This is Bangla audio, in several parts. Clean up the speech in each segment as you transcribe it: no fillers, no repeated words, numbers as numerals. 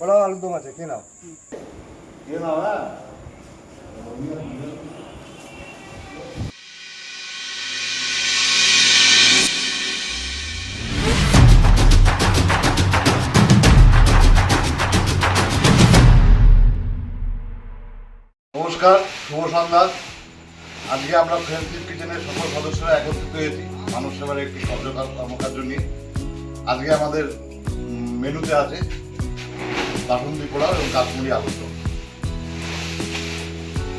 পোলাও আলুর দম আছে, কে নাও? নমস্কার, শুভ সন্ধ্যা। আজকে আমরা ফ্রেন্ডশিপ কিচেনের সকল সদস্যরা একত্রিত হয়েছি মানব সেবার একটি কর্মকাণ্ড নিয়ে। আজকে আমাদের মেনুতে আছে বাসন্তী পোলাও এবং কাশ্মীরি আলুর দম।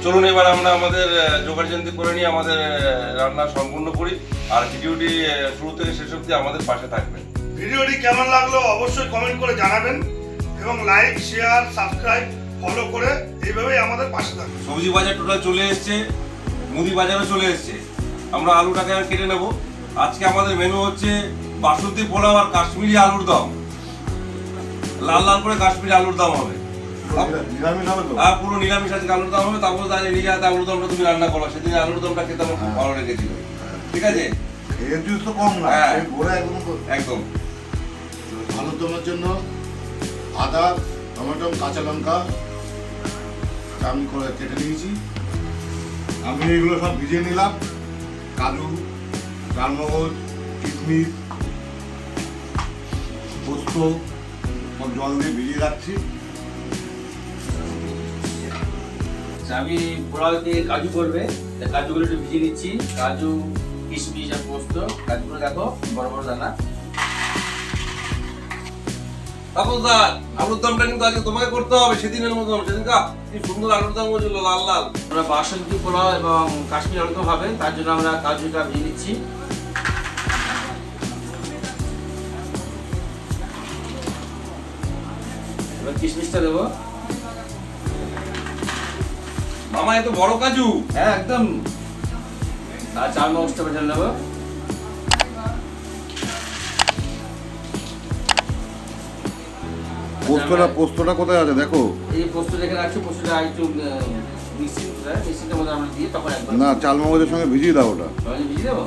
চলুন এবার আমরা আমাদের জোগাড়যন্ত্র করে নিয়ে আমাদের রান্না সম্পূর্ণ করি। আর ভিডিওটি শুরু থেকে শেষ অবধি আমাদের পাশে থাকবেন। ভিডিওটি কেমন লাগলো অবশ্যই কমেন্ট করে জানাবেন এবং লাইক, শেয়ার, সাবস্ক্রাইব, ফলো করে এইভাবেই আমাদের পাশে থাকবেন। সবজি বাজার টোটাল চলে এসছে, মুদি বাজারও চলে এসছে। আমরা আলুটাকে আর কেটে নেব। আজকে আমাদের মেনু হচ্ছে বাসন্তী পোলাও আর কাশ্মীরি আলুর দম। লাল লাল করে কাশ্মীরি আলুর দম হবে। নিরামিষ হবে তো? আর পুরো নিরামিষ আজকে আলুর দম হবে। তারপর তাহলে নিজে হাতে আলুর দমটা তুমি রান্না করো। সেদিন আলুর দমটা খেতে আমার খুব ভালো লেগেছিল। ঠিক আছে, এর জুস তো কম না, হ্যাঁ। ঘোরা একদম। একদম। আলুর দমের জন্য আদা, টমেটো, কাঁচা লঙ্কা আমি করে কেটে নিয়েছি। আমি এগুলো সব ভিজিয়ে নিলাম। কাজু, চালমগজ, কিশমিশ, পোস্ত সব জল দিয়ে ভিজিয়ে রাখছি। আমি পোলাওতে কাজু করবে, কাজুগুলো একটু ভিজিয়ে নিচ্ছি। কাজু, কিশমিশ আর পোস্ত, কাজুগুলো দেখো বড় বড় দানা। তারপর আলুর দমটা কিন্তু আজকে তোমাকে করতে হবে সেদিনের মতো। সেদিনকা কি সুন্দর আলুর দম হয়েছিল, লাল লাল। আমরা বাসন্তী পোলাও এবং কাশ্মীরি আলুর দম হবে, তার জন্য আমরা কাজুটা ভিজিয়ে নিচ্ছি। এবার কিশমিশটা দেবো। মামা এত বড় কাজু। হ্যাঁ একদম। আর চালমগজটা ভেজে নেবো। পোস্তটা কোথায় আছে দেখো? এই পোস্ত রেখে রাখছি, পোস্তটা একটু মিক্সিটার মধ্যে আমরা দিয়ে তখন একবার না, চালমগজের সঙ্গে ভিজিয়ে দাও ওটা। ভিজিয়ে দেবো।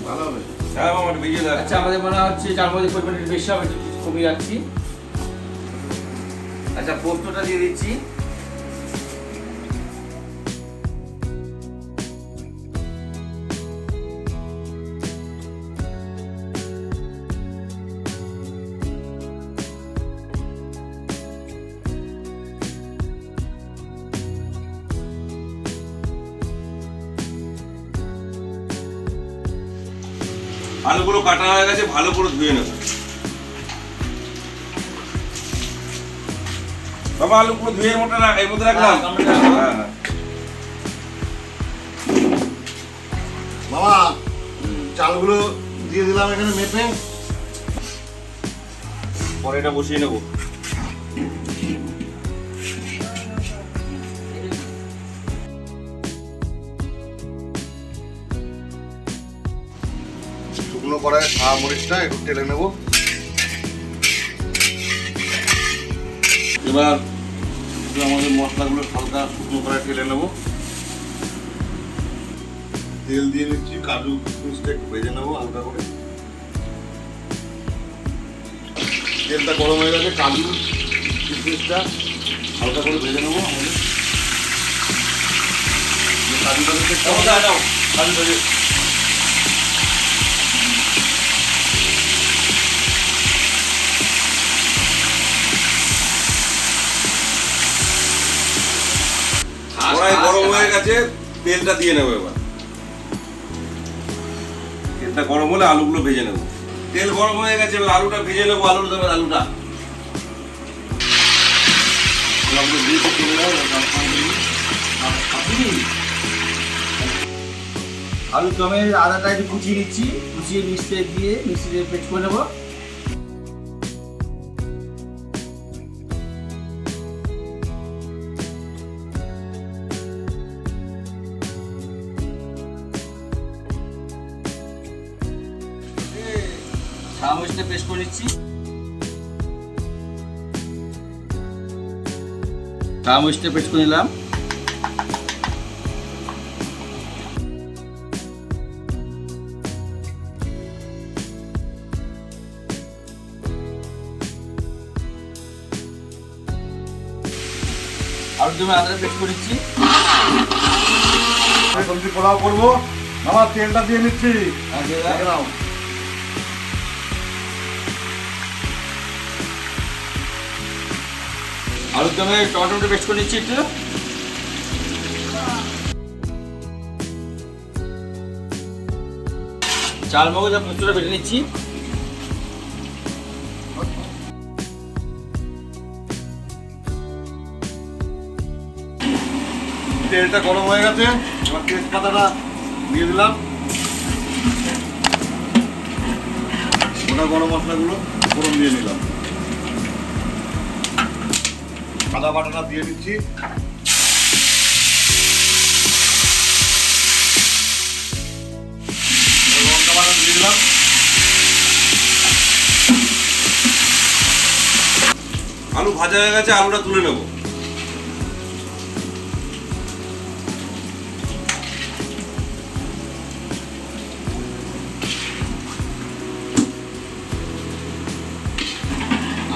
ভালো হবে। হ্যাঁ মামা ভিজিয়ে দেখ। আচ্ছা, আমাদের মনে হচ্ছে চালমগজের পরিমাণ একটু বেশি হবে, একটু কমিয়ে রাখছি। আচ্ছা, পোস্তটা দিয়ে দিচ্ছি। আলুগুলো কাটা হয়ে গেছে, ভালো করে ধুয়ে নেব। বাবা আলুগুলো ধুয়ে এর মধ্যে রাখলাম। হ্যাঁ হ্যাঁ। মামা, চালগুলো দিয়ে দিলাম এখানে মেপে। পরে এটা বসিয়ে নেবো। শুকনো কড়াইয়ে সাদা মরিচটা একটু টেলে নেব। এবার একটু আমাদের মশলাগুলো হালকা শুকনো কড়াইয়ে টেলে নেব। তেল দিয়ে নিচ্ছি, কাজু কিশমিশটা একটু ভেজে নেবো হালকা করে। তেলটা গরম হয়ে গেছে, কাজু কিশমিশটা হালকা করে ভেজে নেবো। আমাদের কাজুটা কাজু ভেজে কড়াই গরম হয়ে গেছে, তেলটা দিয়ে নেবো। এবার তেলটা গরম হলে আলুগুলো ভেজে নেবো। তেল গরম হয়ে গেছে, এবার আলুটা ভেজে নেবো। আলুর দমের আলুটা আলুর দমের আদাটা একটু কুচিয়ে নিচ্ছি, কুচিয়ে মিক্সিতে দিয়ে মিক্সিতে পেস্ট করে নেবো। চামচটা পেস্ট করে নিচ্ছি। চামচটা পেস্ট করে নিলাম। আলুর দমে আদাটা পেস্ট করে দিচ্ছি। সবজি পোলাও করবো, আমার তেলটা দিয়ে নিচ্ছি। দেখে নাও। আলুর দমে টমেটো পেস্ট করে নিচ্ছি একটু। চাল মগজ আর পোস্তটা বেটে নিচ্ছি। তেলটা গরম হয়ে গেছে, এবার তেজপাতাটা দিয়ে দিলাম, গোটা গরম মশলাগুলো ফোড়ন দিয়ে নিলাম, আদা বাটাটা দিয়ে দিচ্ছি, লঙ্কা বাটা দিয়ে দিলাম, আলু ভাজা হয়ে গেছে, আলুটা তুলে নেব।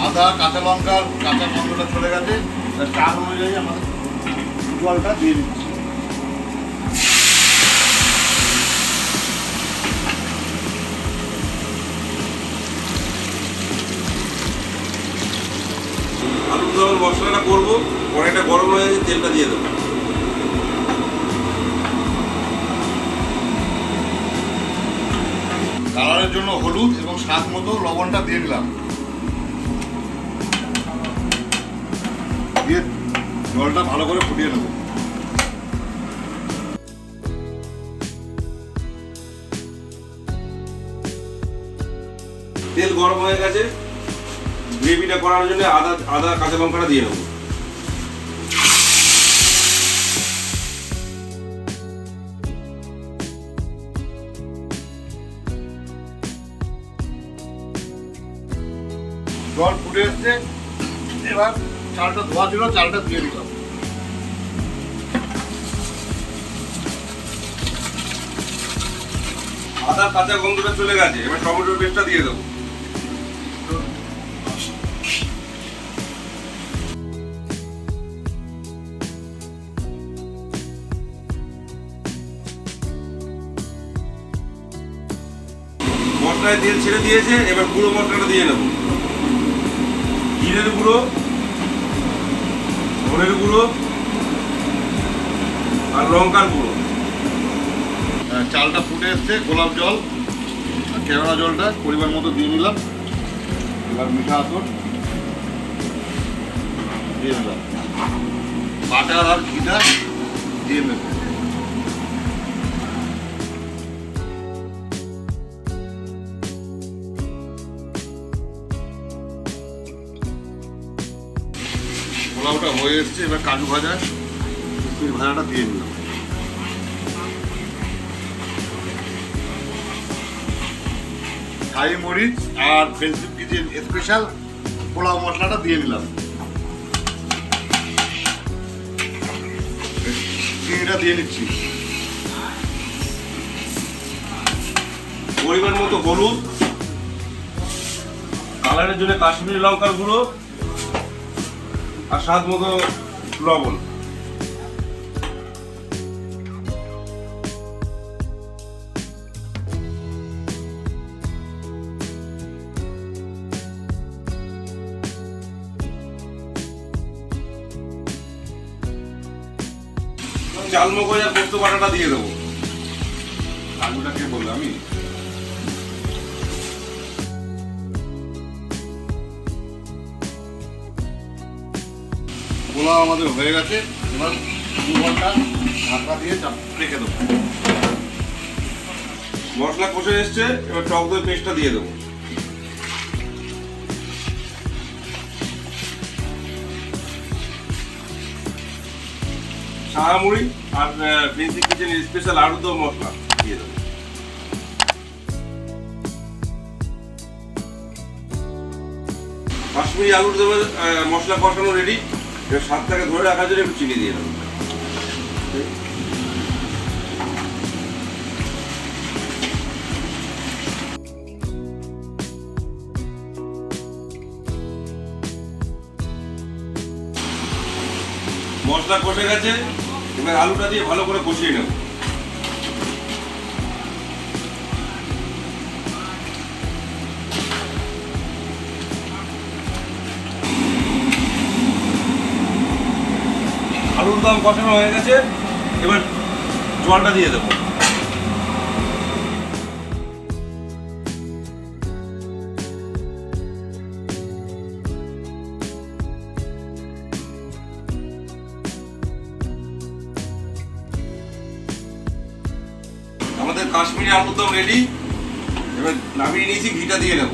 আদা কাঁচা লঙ্কার কাঁচা গন্ধটা চলে গেছে, চাল অনুযায়ী আমাদের জলটা দিয়ে দিচ্ছি। আলুর দম মশলাটা করবো, কড়াইটা গরম হয়ে গেছে, তেলটা দিয়ে দেবো। কালারের জন্য হলুদ এবং স্বাদ মতো লবণটা দিয়ে দিলাম, দিয়ে জলটা ভালো করে ফুটিয়ে নেব। তেল গরম হয়ে গেছে, গ্রেভিটা করার জন্য আদা কাঁচা লঙ্কাটা দিয়ে নেবো। জল ফুটে এসছে, এবার চালটা ধোয়া ছিল, চালটা দিয়ে দিলাম। আদার কাঁচা গন্ধটা চলে গেছে, এবার টমেটোর পেস্টটা দিয়ে দেবো। মশলায় তেল ছেড়ে দিয়েছে, এবার গুঁড়ো মশলাটা দিয়ে নেব। জিরের গুঁড়ো, ধনের গুঁড়ো আর লঙ্কার গুঁড়ো। চালটা ফুটে এসছে, গোলাপ জল আর কেওড়া জলটা পরিমাণ মতো দিয়ে নিলাম, এবার মিঠা আতর দিয়ে দিলাম, বাটার আর ঘিটা দিয়ে নেব। পোলাওটা হয়ে এসছে, এবার কাজু ভাজা কিশমিশ ভাজাটা দিয়ে নিলাম। থাই মরিচ আর ফ্রেন্সিপ কিচেন স্পেশাল পোলাও মশলাটা দিয়ে নিলাম, চিনিটা দিয়ে নিচ্ছি, পরিমাণ মতো হলুদ, কালারের জন্য কাশ্মীরি লঙ্কার গুঁড়ো আর স্বাদ মতো লবণ। চাল মগজ আর পোস্ত বাটাটা দিয়ে দেবো। আলুটা কে বললো আমি? পোলাও আমাদের হয়ে গেছে, এবার 2 ঘন্টা ঢাকা দিয়ে রেখে দেবো। মশলা কষে এসছে, এবার টক দই পেস্টটা দিয়ে দেবো। সাহামুড়ি আর ফ্রেন্সিপ কিচেন স্পেশাল আলুর দম মশলা দিয়ে দেবো। কাশ্মীরি আলুর দমের মশলা কষানো রেডি। এবার স্বাদটাকে ধরে রাখার জন্য একটু চিনি দিয়ে দেবো। মশলা কষে গেছে, এবার আলুটা দিয়ে ভালো করে কষিয়ে নেব। আলুর দম কষানো হয়ে গেছে, এবার জলটা দিয়ে দেবো। আমাদের কাশ্মীরি আলুর দম রেডি, এবার নামিয়ে নিয়েছি, ঘিটা দিয়ে নেব।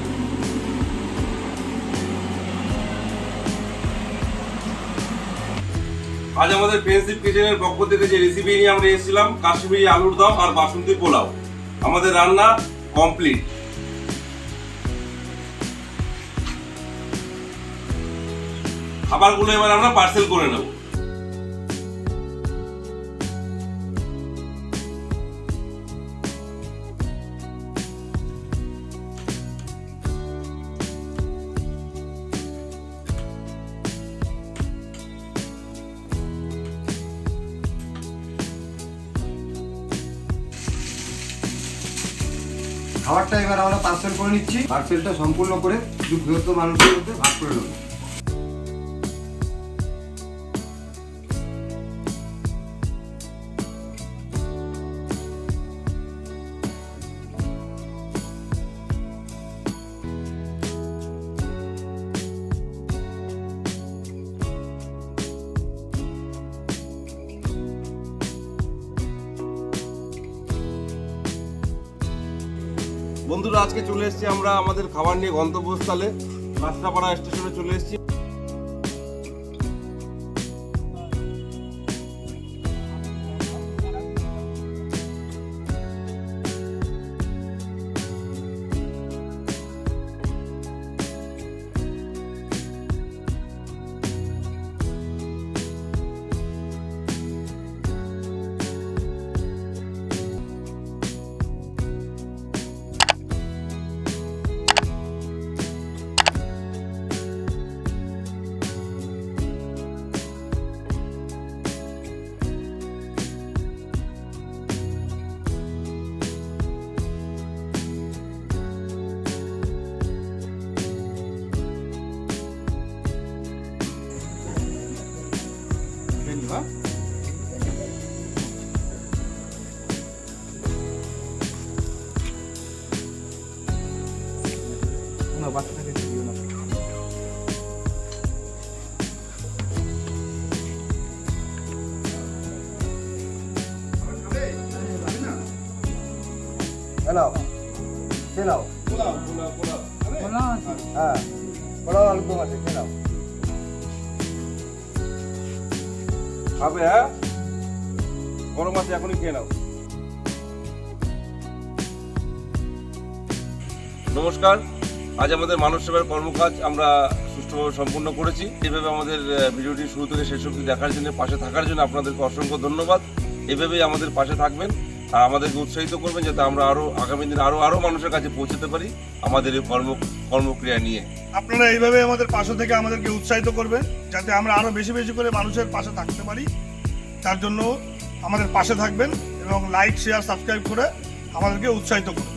আজ আমাদের ফ্রেন্ডশিপ কিচেনের পক্ষ থেকে যে রেসিপি নিয়ে আমরা এসেছিলাম, কাশ্মীরি আলুর দম আর বাসন্তী পোলাও, আমাদের রান্না কমপ্লিট। খাবারগুলো এবার আমরা পার্সেল করে নেব। খাবারটা এবার আমরা পার্সেল করে নিচ্ছি। পার্সেলটা সম্পূর্ণ করে শুধু বৃহত্তর মানুষের মধ্যে ভাগ করে নেব। বন্ধুরা, আজকে চলে এসেছি আমরা আমাদের খাবার নিয়ে গন্তব্যস্থলে রাস্তাপাড়া স্টেশনে চলে এসেছি। নাও, খেয়ে নাও। হ্যাঁ, পোলাও আলুর দম আছে, খেয়ে নাও। খাবে? হ্যাঁ, গরম আছে, এখনই খেয়ে নাও। নমস্কার, আজ আমাদের মানব সেবার কর্মকাজ আমরা সুষ্ঠুভাবে সম্পূর্ণ করেছি। এইভাবে আমাদের ভিডিওটি শুরু থেকে শেষ অবধি দেখার জন্য, পাশে থাকার জন্য আপনাদেরকে অসংখ্য ধন্যবাদ। এইভাবেই আমাদের পাশে থাকবেন আর আমাদেরকে উৎসাহিত করবেন, যাতে আমরা আরও আগামী দিনে আরও মানুষের কাছে পৌঁছতে পারি আমাদের এই কর্মক্রিয়া নিয়ে। আপনারা এইভাবে আমাদের পাশে থেকে আমাদেরকে উৎসাহিত করবেন, যাতে আমরা আরও বেশি বেশি করে মানুষের পাশে থাকতে পারি। তার জন্য আমাদের পাশে থাকবেন এবং লাইক, শেয়ার, সাবস্ক্রাইব করে আমাদেরকে উৎসাহিত করবেন।